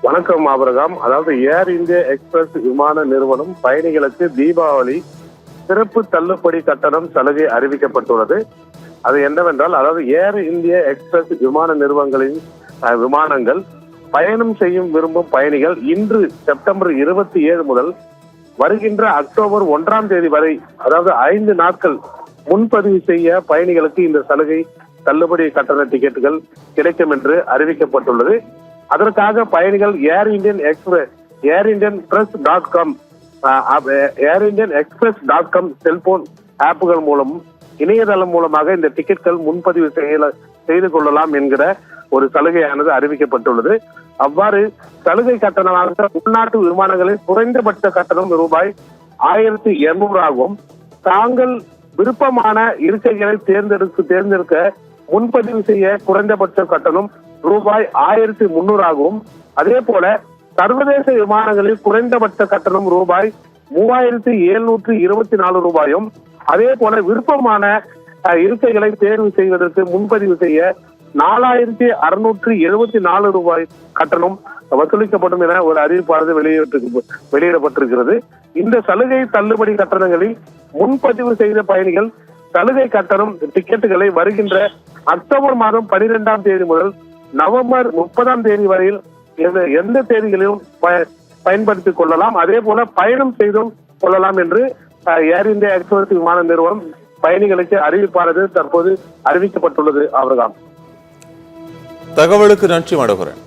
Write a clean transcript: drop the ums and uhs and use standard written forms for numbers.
வணக்கம் ஆபரகாம். அதாவது ஏர் India express விமான நிறுவனம் பயணிகளுக்கு தீபாவளி சிறப்பு தள்ளுபடி கட்டணம் சலுகை அறிவிக்கப்பட்டுள்ளது. அது என்னவென்றால், அதாவது ஏர் இந்தியா எக்ஸ்பிரஸ் விமான நிறுவனங்களின் விமானங்கள் பயணம் செய்யும் விரும்பும் பயணிகள் இன்று செப்டம்பர் 27 முதல் வருகின்ற அக்டோபர் 1ஆம் தேதி வரை, அதாவது 5 நாட்கள் முன்பதிவு செய்ய பயணிகளுக்கு இந்த சலுகை தள்ளுபடி கட்டண டிக்கெட்டுகள் கிடைக்கும் என்று அறிவிக்கப்பட்டுள்ளது. அதற்காக பயணிகள் ஏர் இந்தியன் எக்ஸ்பிரஸ்.com செல்போன் ஆப்புகள் மூலம் இணையதளம் மூலமாக இந்த டிக்கெட்கள் முன்பதிவு செய்து கொள்ளலாம் என்கிற ஒரு சலுகையானது அறிவிக்கப்பட்டுள்ளது. அவ்வாறு சலுகை கட்டணமாக உள்நாட்டு விமானங்களில் குறைந்தபட்ச கட்டணம் ரூபாய் 1200 ஆகும். தாங்கள் விருப்பமான இருக்கைகளை தேர்ந்தெடுக்க முன்பதிவு செய்ய குறைந்தபட்ச கட்டணம் ரூபாய் 1300 ஆகும். அதே போல சர்வதேச விமானங்களில் குறைந்தபட்ச கட்டணம் ரூபாய் 3724 ரூபாயும், அதே போல விருப்பமான இருக்கைகளை தேர்வு செய்வதற்கு முன்பதிவு செய்ய 4674 ரூபாய் கட்டணம் வசூலிக்கப்படும் என ஒரு அறிவிப்பானது வெளியிடப்பட்டிருக்கிறது. இந்த சலுகை தள்ளுபடி கட்டணங்களில் முன்பதிவு செய்த பயணிகள் சலுகை கட்டணம் டிக்கெட்டுகளை வருகின்ற அக்டோபர் மாதம் 12ஆம் தேதி முதல் நவம்பர் 30ஆம் தேதி வரையில் எந்த தேதிகளிலும் பயன்படுத்திக் கொள்ளலாம். அதே போல பயணம் செய்தும் கொள்ளலாம் என்று ஏர் இந்தியா எக்ஸ்பிரஸ் விமான நிறுவனம் பயணிகளுக்கு அறிவிப்பானது தற்போது அறிவிக்கப்பட்டுள்ளது. அவர்தான் தகவலுக்கு நன்றி மனோகரன்.